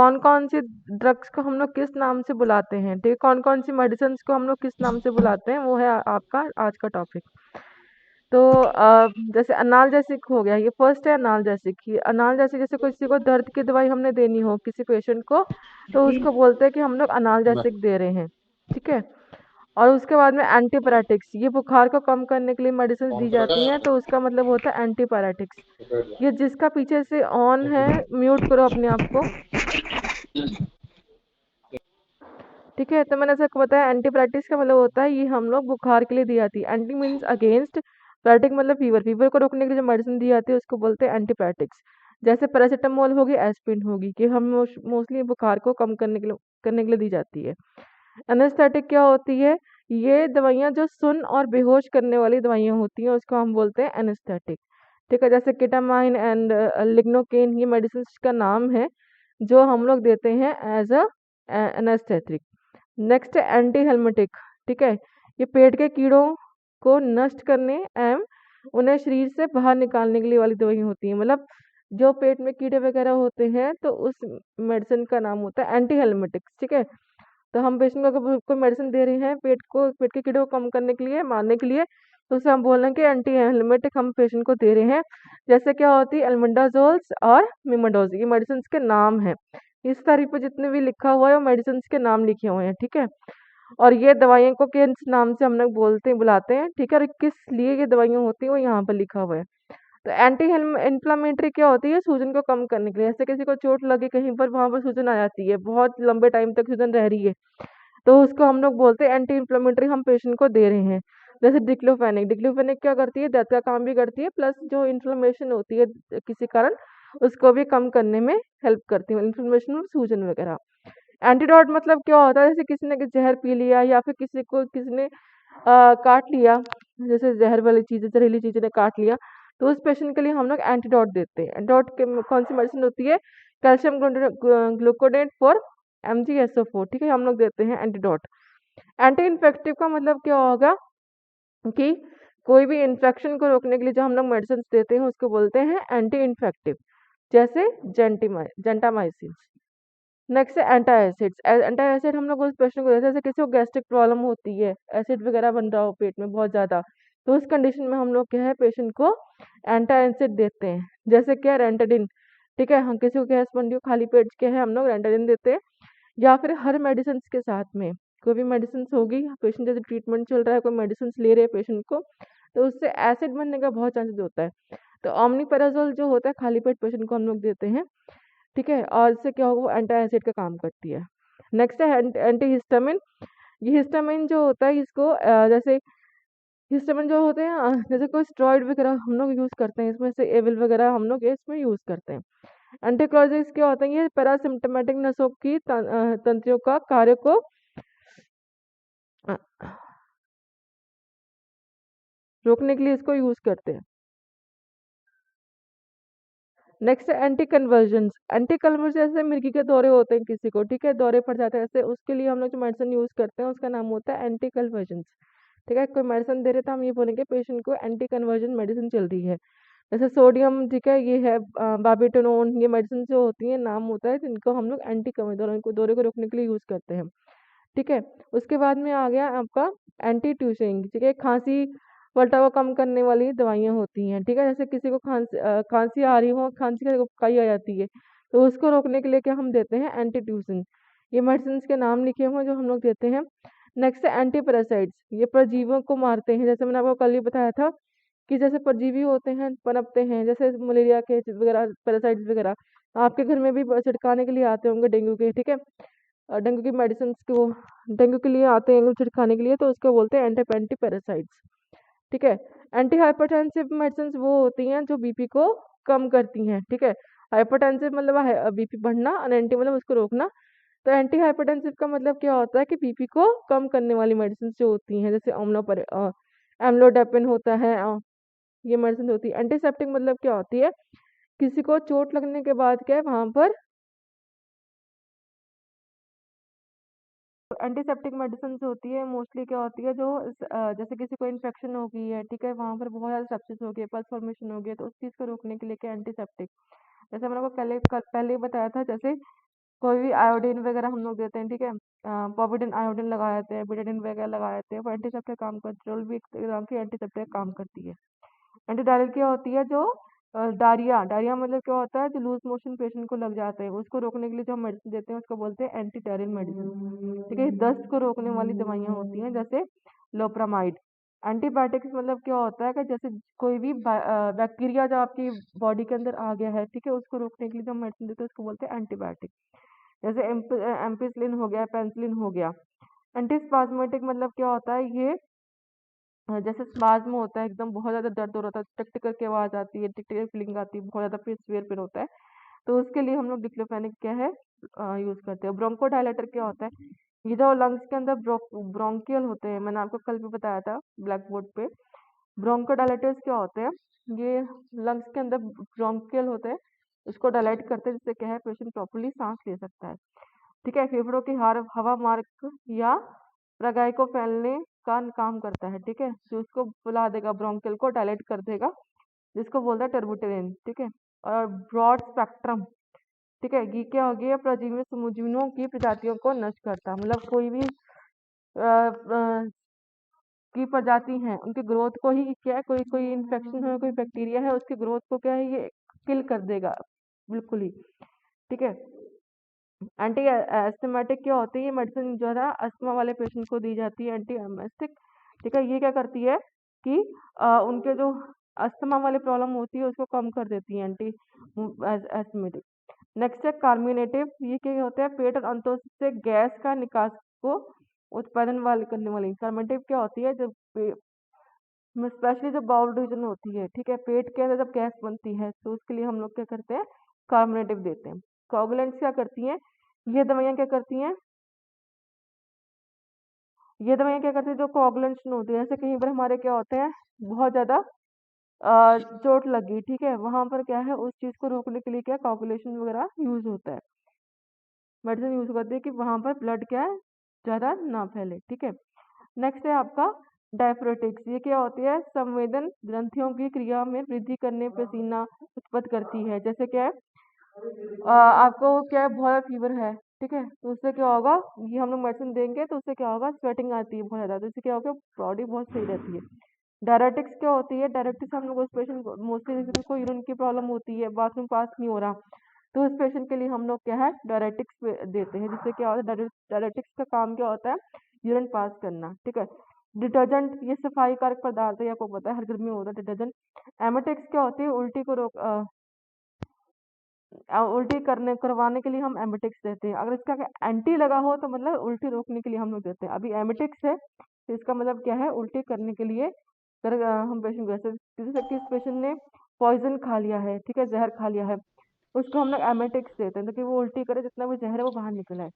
कौन कौन सी ड्रग्स को हम लोग किस नाम से बुलाते हैं, ठीक है, कौन कौन सी मेडिसिन को हम लोग किस नाम से बुलाते हैं, वो है आपका आज का टॉपिक। तो जैसे अनाल्जेसिक हो गया, ये फर्स्ट है अनाल्जेसिक। ये अनाल्जेसिक जैसे किसी को दर्द की दवाई हमने देनी हो किसी पेशेंट को, तो उसको बोलते हैं कि हम लोग अनाल्जेसिक दे रहे हैं, ठीक है। और उसके बाद में एंटीपायरेटिक्स, ये बुखार को कम करने के लिए मेडिसिन दी जाती हैं, तो उसका मतलब होता है एंटीपायरेटिक्स। ये जिसका पीछे से ऑन है म्यूट करो अपने आप को, ठीक है। तो मैंने ऐसा बताया एंटीपायरेटिक्स का मतलब होता है ये हम लोग बुखार के लिए दी जाती है। एंटी मीन्स अगेंस्ट, पायरेटिक मतलब फीवर, फीवर को रोकने के लिए जो मेडिसिन दी जाती है उसको बोलते हैं एंटीपायरेटिक्स। जैसे पैरासिटामोल होगी, एस्पिरिन होगी, कि हम मोस्टली बुखार को कम करने के लिए दी जाती है। एनेस्थेटिक क्या होती है, ये दवाइयाँ जो सुन और बेहोश करने वाली दवाइयाँ होती हैं उसको हम बोलते हैं एनेस्थेटिक, ठीक है। जैसे केटामाइन एंड लिग्नोकेन, ये मेडिसिन का नाम है जो हम लोग देते हैं एज अ एनेस्थेटिक। नेक्स्ट है एंटी हेलमेटिक, ठीक है। ये पेट के कीड़ों को नष्ट करने एवं उन्हें शरीर से बाहर निकालने के लिए वाली दवाई होती है। मतलब जो पेट में कीड़े वगैरह होते हैं तो उस मेडिसिन का नाम होता है एंटी हेलमेटिक्स, ठीक है। तो हम पेशेंट को अगर कोई मेडिसिन दे रहे हैं पेट के कीड़े को कम करने के लिए, मारने के लिए, तो उसे हम बोल रहे हैं कि एंटी हेलमेटिक हम पेशेंट को दे रहे हैं। जैसे क्या होती है एल्बेंडाजोल्स और मिमाडोज, ये मेडिसिन के नाम है। इस तारीख पे जितने भी लिखा हुआ है वो मेडिसिन के नाम लिखे हुए हैं, ठीक है। और ये दवाइयों को किस नाम से हम लोग बुलाते हैं, ठीक है, और किस लिए ये दवाइयाँ होती हैं वो यहाँ पर लिखा हुआ है। तो एंटी इन्फ्लामेटरी क्या होती है, सूजन को कम करने के लिए। जैसे किसी को चोट लगे कहीं पर, वहां पर सूजन आ जाती है, बहुत लंबे टाइम तक सूजन रह रही है, तो उसको हम लोग बोलते हैं एंटी इन्फ्लेमेटरी हम पेशेंट को दे रहे हैं। जैसे डिक्लोफेनिक, डिक्लोफेनिक क्या करती है, दर्द का काम भी करती है, प्लस जो इन्फ्लेमेशन होती है किसी कारण उसको भी कम करने में हेल्प करती है, इन्फ्लेमेशन और सूजन वगैरह। एंटीडोट मतलब क्या होता है, जैसे किसी ने जहर पी लिया या फिर किसी ने काट लिया, जैसे जहर वाली चीजें, जहरीली चीजें ने काट लिया, तो उस पेशेंट के लिए हम लोग एंटीडोट देते हैं। एंटीडोट के कौन सी मेडिसिन होती है, कैल्शियम ग्लूकोनेट फॉर MgSO4, ठीक है, हम लोग देते हैं एंटीडोट। एंटी इन्फेक्टिव का मतलब क्या होगा कि कोई भी इन्फेक्शन को रोकने के लिए जो हम लोग मेडिसिन देते हैं उसको बोलते हैं एंटी इन्फेक्टिव, जैसे जेंटामाइसिन। नेक्स्ट है एंटा एसिड्स। एंटा एसिड हम लोग उस पेशेंट को देते हैं, जैसे किसी को गैस्ट्रिक प्रॉब्लम होती है, एसिड वगैरह बन रहा हो पेट में बहुत ज्यादा, तो उस कंडीशन में हम लोग क्या है पेशेंट को एंटा एसिड देते हैं। जैसे क्या रेंटाडिन, ठीक है, हम किसी को गैस बन रही हो खाली पेट के है, हम लोग रेंटाडिन देते हैं। या फिर हर मेडिसिन के साथ में कोई भी मेडिसिन होगी, पेशेंट जैसे ट्रीटमेंट चल रहा है, कोई मेडिसिन ले रहे हैं पेशेंट को, तो उससे एसिड बनने का बहुत चांसेस होता है। तो ओमनीपेराजोल जो होता है खाली पेट पेशेंट को हम लोग देते हैं, ठीक है, और इससे क्या होगा वो एंटी एसिड का काम करती है। नेक्स्ट है एंटी हिस्टामिन। ये हिस्टामिन जो होता है इसको जैसे हिस्टामिन जो होते हैं जैसे कोई स्टेरॉइड वगैरह हम लोग यूज करते हैं, इसमें से एविल वगैरह हम लोग इसमें यूज करते हैं। एंटीक्लोजिक्स क्या होते हैं, ये पैरासिम्टोमेटिक नसों की तंत्रियों का कार्य को अ, रोकने के लिए इसको यूज करते हैं। नेक्स्ट है एंटी कन्वर्जन। एंटी कन्वर्जन जैसे मिर्गी के दौरे होते हैं किसी को, ठीक है, दौरे पड़ जाते हैं ऐसे, उसके लिए हम लोग जो मेडिसिन यूज करते हैं उसका नाम होता है एंटी कन्वर्जन, ठीक है। कोई मेडिसिन दे रहे तो हम ये बोलेंगे पेशेंट को एंटी कन्वर्जन मेडिसिन चल रही है। जैसे सोडियम, ठीक है, ये है बार्बिटोनोन, ये मेडिसिन जो होती है नाम होता है जिनको हम लोग एंटी दौरे को रोकने के लिए यूज करते हैं, ठीक है। उसके बाद में आ गया आपका एंटी ट्यूसिंग, ठीक है, खांसी पलटा को कम करने वाली दवाइयाँ होती हैं, ठीक है। जैसे किसी को खांसी आ रही हो, खांसी का उबकाई आ जाती है, तो उसको रोकने के लिए क्या हम देते हैं एंटी ट्यूसिन। ये मेडिसिन के नाम लिखे हुए हैं जो हम लोग देते हैं। नेक्स्ट है एंटी पैरासाइट्स, ये परजीवियों को मारते हैं। जैसे मैंने आपको कल ही बताया था कि जैसे परजीवी होते हैं पनपते हैं, जैसे मलेरिया के वगैरह पैरासाइट्स वगैरह आपके घर में भी छिड़काने के लिए आते होंगे डेंगू के, ठीक है। डेंगू की मेडिसिन को डेंगू के लिए आते हैं छिड़काने के लिए, तो उसको बोलते हैं एंटी पैरासाइट्स, ठीक है। एंटी हाइपरटेंसिव मेडिसिन वो होती हैं जो बीपी को कम करती हैं, ठीक है। हाइपरटेंसिव मतलब बीपी बढ़ना और एंटी मतलब उसको रोकना। तो एंटी हाइपरटेंसिव का मतलब क्या होता है कि बीपी को कम करने वाली मेडिसिन जो होती हैं, जैसे एम्लोडाइपिन होता है, ये मेडिसिन होती है। एंटीसेप्टिक मतलब क्या होती है, किसी को चोट लगने के बाद क्या है वहां पर एंटीसेप्टिक मेडिसिन होती है, मोस्टली क्या होती है जो जैसे किसी को इन्फेक्शन हो गई है, ठीक है, वहां पर बहुत ज्यादा सेप्सिस हो गई, पल्स फॉर्मेशन हो गया, तो उस चीज को रोकने के लिए क्या एंटीसेप्टिक। जैसे मैंने आपको पहले पहले ही बताया था, जैसे कोई भी आयोडीन वगैरह हम लोग देते हैं, ठीक है। पॉविडन आयोडीन लगा देते हैं, बेटाडीन वगैरह लगा देते हैं, वो एंटीसेप्टिक काम करती है, भी एक तरह की एंटीसेप्टिक काम करती है। एंटीडायरियल क्या होती है, जो डायरिया डायरिया मतलब क्या होता है, जो लूज मोशन पेशेंट को लग जाते हैं उसको रोकने के लिए जो हम मेडिसिन देते हैं उसको बोलते हैं एंटी डायरियल मेडिसिन, ठीक है। दस्त को रोकने वाली दवाइयाँ होती हैं जैसे लोप्रामाइड। एंटीबायोटिक्स मतलब क्या होता है कि जैसे कोई भी बैक्टीरिया जो आपकी बॉडी के अंदर आ गया है, ठीक है, उसको रोकने के लिए जो हम मेडिसिन देते हैं उसको बोलते हैं एंटीबायोटिक। जैसे एम्पिसिलिन हो गया, पेनिसिलिन हो गया। एंटीस्पाज्मेटिक मतलब क्या होता है, ये जैसे स्पाज्म होता है, एकदम बहुत ज्यादा दर्द हो रहा था, टिक टिक करके आवाज आती है, टिक टिक फीलिंग आती है, बहुत ज्यादा सीवियर पेन होता है, तो उसके लिए हम लोग डिक्लोफेनिक क्या है यूज करते हैं। ब्रोंकोडायलेटर क्या होता है, ये जो लंग्स के अंदर ब्रोंकियल होते हैं, मैंने आपको कल भी बताया था ब्लैक बोर्ड पे। ब्रोंकोडायलेटर्स क्या होते हैं, ये लंग्स के अंदर ब्रोंकियल होते हैं, उसको डायलेट करते हैं जिससे क्या है पेशेंट प्रॉपरली सांस ले सकता है, ठीक है। फेफड़ों की हवा मार्ग या प्रगाय को फैलने का काम करता है, ठीक है, जो उसको फुला देगा, ब्रोंकियल को डायलेट कर देगा, जिसको बोलता है टर्बुटेरिन, ठीक है। और ब्रॉड स्पेक्ट्रम, ठीक है, ये क्या हो गया, परजीवी समूजीवियों की प्रजातियों को नष्ट करता है, मतलब कोई भी की प्रजाति है उनके ग्रोथ को ही क्या है, कोई कोई इन्फेक्शन है, कोई बैक्टीरिया है, उसके ग्रोथ को क्या है ये किल कर देगा बिल्कुल ही, ठीक है। एंटी एस्थमेटिक क्या होती है, ये मेडिसिन जो है ना अस्थमा वाले पेशेंट को दी जाती है, एंटी एस्थमेटिक, ठीक है। ये क्या करती है कि उनके जो अस्थमा वाली प्रॉब्लम होती है उसको कम कर देती है एंटी एस्थमेटिक। नेक्स्ट है कार्मिनेटिव, ये क्या होता है, पेट और अंतों से गैस का निकास को उत्पादन वाली करने वाली। कार्मिनेटिव क्या होती है, जब स्पेशली जब बाउल डिवीजन होती है, ठीक है, पेट के अंदर जब गैस बनती है तो उसके लिए हम लोग क्या करते हैं, कार्बोनेटिव देते हैं। कोगुलेंट्स क्या करती हैं, ये दवाइयाँ क्या करती हैं, ये दवाइयाँ क्या करती हैं, जो कोगुलेंट्स होती है, जैसे कहीं पर हमारे क्या होते हैं, बहुत ज्यादा चोट लगी, ठीक है, वहां पर क्या है उस चीज को रोकने के लिए क्या कोगुलेशन वगैरह यूज होता है, मेडिसिन यूज करते हैं कि वहां पर ब्लड क्या है ज्यादा ना फैले, ठीक है। नेक्स्ट है आपका डायफ्रेटिक्स, ये क्या होती है, संवेदन ग्रंथियों की क्रिया में वृद्धि करने पसीना उत्पन्न करती है। जैसे क्या है आपको क्या है बहुत फीवर है, ठीक है, तो उससे क्या होगा, ये हम लोग मेडिसिन देंगे तो उससे क्या होगा, स्वेटिंग आती है बहुत ज्यादा, तो इससे क्या होगा, बॉडी बहुत सही रहती है। डायरेटिक्स क्या होती है, डायरेटिक्स हम लोग उस पेशेंट को मोस्टली जैसे कोई यूरिन की प्रॉब्लम होती है, बाथरूम पास नहीं हो रहा, तो उस पेशेंट के लिए हम लोग क्या है डायरेटिक्स देते हैं, जिससे क्या होता है, डायरेटिक्स का काम क्या होता है, यूरिन पास करना, ठीक है। डिटर्जेंट, ये सफाई कारक पदार्थ है, आपको पता है हर घर में होता है डिटर्जेंट। एमेटिक्स क्या होती है, उल्टी को रोक उल्टी करने करवाने के लिए हम एमेटिक्स देते हैं। अगर इसका एंटी लगा हो तो मतलब उल्टी रोकने के लिए हम लोग देते हैं। अभी एमेटिक्स है तो इसका मतलब क्या है, उल्टी करने के लिए हम पेशेंट को जैसे किस पेशेंट ने पॉइजन खा लिया है, ठीक है, जहर खा लिया है, उसको हम लोग एमेटिक्स देते हैं ताकि वो उल्टी करे, जितना भी जहर है वो बाहर निकल आए।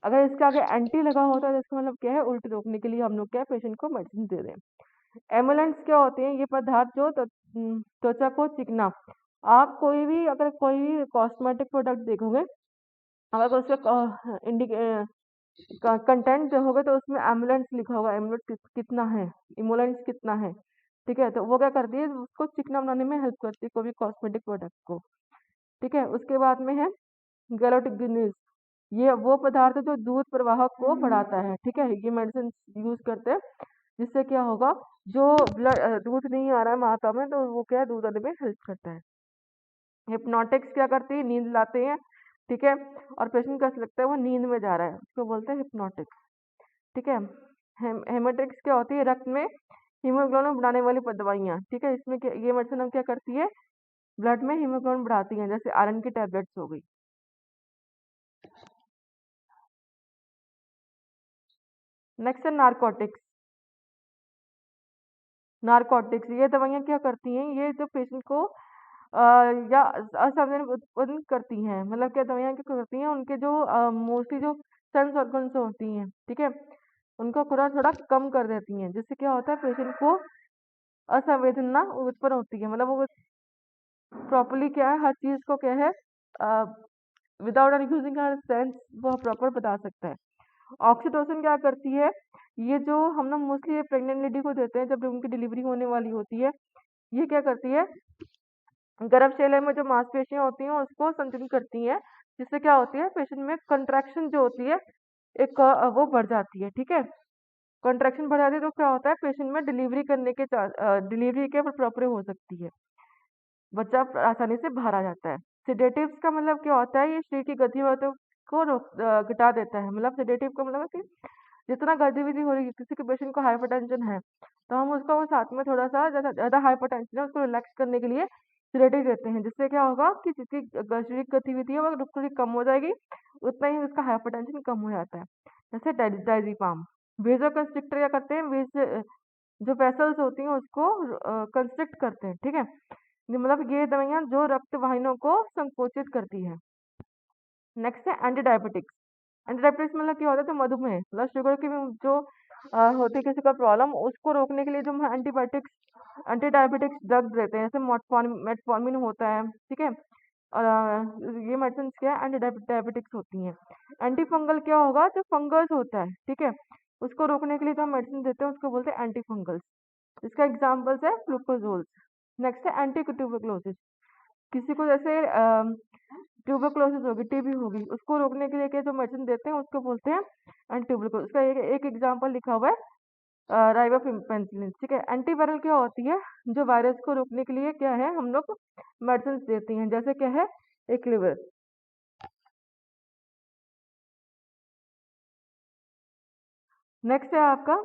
अगर इसका आगे एंटी लगा होता है तो इसका मतलब क्या है, उल्टी रोकने के लिए हम लोग क्या है पेशेंट को मेडिसिन दे रहे हैं। एमुलेंट्स क्या होते हैं, ये पदार्थ जो त्वचा को चिकना, आप कोई भी अगर कोई भी कॉस्मेटिक प्रोडक्ट देखोगे, अगर उसका कंटेंट जो होगा तो उसमें एमुलेंट्स लिखा होगा, एमुलेंट कितना है, इमोलेंट्स कितना है, ठीक है, तो वो क्या करती है, उसको चिकना बनाने में हेल्प करती है कोई भी कॉस्मेटिक प्रोडक्ट को, ठीक है। उसके बाद में है गैलोटिग्निस, ये वो पदार्थ है जो दूध प्रवाह को बढ़ाता है, ठीक है, ये मेडिसिन यूज करते हैं, जिससे क्या होगा, जो ब्लड दूध नहीं आ रहा है माता में तो वो क्या है दूध आने में हेल्प करता है। हिप्नोटिक्स क्या करती है, नींद लाते हैं, ठीक है, और पेशेंट को ऐसा लगता है वो नींद में जा रहा है, उसको बोलते हैं हिप्नोटिक्स, ठीक है। हेमेटिक्स क्या होती है, रक्त में हीमोग्लोबिन बढ़ाने वाली दवाइयाँ, ठीक है, इसमें ये मेडिसिन हम क्या करती है, ब्लड में हीमोग्लोबिन बढ़ाती हैं, जैसे आयरन की टैबलेट्स हो गई। नेक्स्ट है नारकोटिक्स। नारकोटिक्स ये दवाइयाँ क्या करती हैं, ये जो पेशेंट को या असावधानी उत्पन्न करती हैं, मतलब क्या दवाइयाँ क्या करती हैं, उनके जो मोस्टली जो सेंस ऑर्गन्स होती हैं, ठीक है, उनको थोड़ा थोड़ा कम कर देती हैं, जिससे क्या होता है पेशेंट को असंवेदना उत्पन्न होती है, मतलब वो प्रॉपरली क्या है हर चीज को क्या है विदाउट यूजिंग हर सेंस वो प्रॉपर बता सकता है। ऑक्सीटोसिन क्या करती है, ये जो हम लोग मोस्टली प्रेग्नेंट लेडी को देते हैं जब उनकी डिलीवरी होने वाली होती है, ये क्या करती है, गर्भ शैले में जो मांसपेशियां होती हैं उसको संतुलित करती हैं, जिससे क्या होती है, पेशेंट में कंट्रैक्शन जो होती है एक वो बढ़ जाती है, ठीक है। कंट्रैक्शन बढ़ जाती है तो क्या होता है, पेशेंट में डिलीवरी के प्रॉपर हो सकती है, बच्चा आसानी से बाहर आ जाता है। सेडेटिव्स का मतलब क्या होता है, ये शरीर की गतिविधियों को घटा देता है। मतलब सेडेटिव का मतलब है कि जितना गतिविधि हो रही है, किसी के पेशेंट को हाइपरटेंशन है तो हम उसको वो साथ में थोड़ा सा ज्यादा ज्यादा हाइपरटेंशन है उसको रिलैक्स करने के लिए सेडेटिव देते हैं, जिससे क्या होगा कि जिसकी शारीरिक गतिविधि है वो रुक थोड़ी कम हो जाएगी, उतना ही उसका हाइपरटेंशन कम हो जाता है। जैसे डायजीपाम, वेजो कंस्ट्रिक्टर क्या करते हैं, वेज जो वेसल्स होती हैं उसको कंस्ट्रिक्ट करते हैं, ठीक है। मतलब ये दवाइयाँ जो रक्त वाहिनियों को संकोचित करती है। नेक्स्ट है एंटी डायबिटिक्स। एंटी डायबिटिक्स मतलब क्या होता है, तो मधुमेह मतलब शुगर की भी जो होती है किसी का प्रॉब्लम, उसको रोकने के लिए जो हम एंटी डायबिटिक्स ड्रग्स देते हैं, जैसे मेटफॉर्मिन होता है, ठीक है। और ये मेडिसिन क्या है, एंटी डायबिटिक्स होती हैं। एंटी फंगल क्या होगा, जो फंगस होता है, ठीक है, उसको रोकने के लिए जो हम मेडिसिन देते हैं उसको बोलते हैं एंटी फंगल्स। इसका एग्जाम्पल्स है फ्लूकोजोल। नेक्स्ट है एंटी ट्यूबरक्लोसिस। किसी को जैसे ट्यूबरक्लोसिस होगी, टीबी होगी, उसको रोकने के लिए क्या जो मेडिसिन देते हैं उसको बोलते हैं एंटी ट्यूबरक्लोसिस। उसका एक एग्जाम्पल लिखा हुआ है राइबापेंसिलिन, ठीक है। एंटीवायरल क्या होती है, जो वायरस को रोकने के लिए क्या है हम लोग मेडिसिन देती हैं, जैसे क्या है एक्लिवर। नेक्स्ट है आपका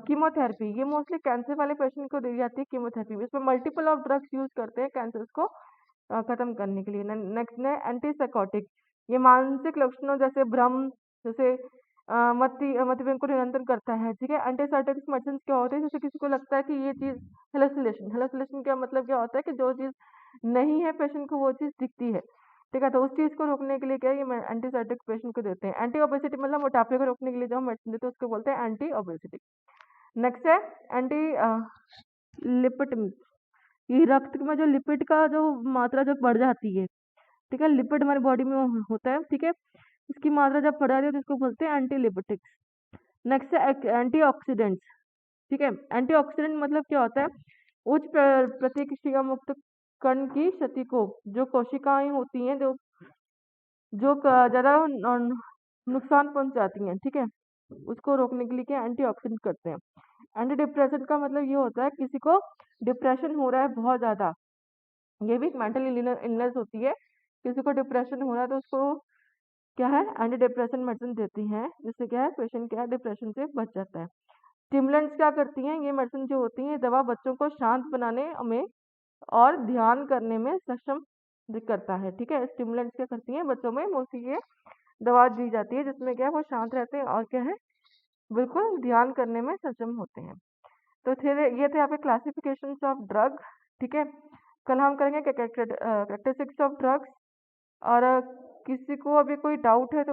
कीमोथेरेपी। ये मोस्टली कैंसर वाले पेशेंट को दी जाती है कीमोथेरेपी। इसमें मल्टीपल ऑफ ड्रग्स यूज करते हैं कैंसर को खत्म करने के लिए। नेक्स्ट है एंटीसाइकोटिक। ये मानसिक लक्षणों जैसे भ्रम, जैसे मतिवेग को नियंत्रण करता है, ठीक है। एंटीसाइकोटिक मेडिसिन क्या होते हैं, जैसे किसी को लगता है कि ये चीज हेलुसिनेशन, हेलुसिनेशन का मतलब क्या होता है कि जो चीज नहीं है पेशेंट को वो चीज दिखती है, ठीक है। तो उस चीज को रोकने के लिए क्या है, ये एंटीसाइकोटिक पेशेंट को देते हैं। एंटी ओबेसिटी मतलब मोटापे को रोकने के लिए जो हम मेडिसिन देते हैं उसको बोलते हैं एंटी ओबेसिटी। नेक्स्ट है एंटी लिपिड। ये रक्त में जो लिपिड का जो मात्रा जब बढ़ जाती है, ठीक है, लिपिड हमारी बॉडी में होता है, ठीक है, इसकी मात्रा जब बढ़ जाती है तो इसको बोलते हैं एंटी लिपिटिक्स। नेक्स्ट है एंटीऑक्सीडेंट्स, ठीक है। एंटीऑक्सीडेंट मतलब क्या होता है, उच्च प्रतिक्रिया मुक्त कण की क्षति को, जो कोशिकाएं होती हैं जो ज्यादा नुकसान पहुंचाती हैं, ठीक है, उसको रोकने के लिए क्या एंटीऑक्सीडेंट करते हैं। एंटी डिप्रेशन का मतलब ये होता है किसी को डिप्रेशन हो रहा है बहुत ज्यादा, ये भी एक मेंटल इलनेस होती है, किसी को डिप्रेशन हो रहा है तो उसको क्या है एंटी डिप्रेशन मेडिसिन देती हैं, जिससे क्या है पेशेंट क्या है डिप्रेशन से बच जाता है। स्टिमुलेंट्स क्या करती हैं, ये मेडिसिन जो होती है दवा बच्चों को शांत बनाने में और ध्यान करने में सक्षम करता है, ठीक है। स्टिमुलेंट्स क्या करती हैं, बच्चों में मोस्टली ये दवा दी जाती है जिसमें क्या है वो शांत रहते हैं और क्या है बिल्कुल ध्यान करने में सक्षम होते हैं। तो फिर ये थे आपके क्लासिफिकेशन ऑफ ड्रग, ठीक है। कल हम करेंगे कैरेक्टरिस्टिक्स ऑफ ड्रग्स। और किसी को अभी कोई डाउट है तो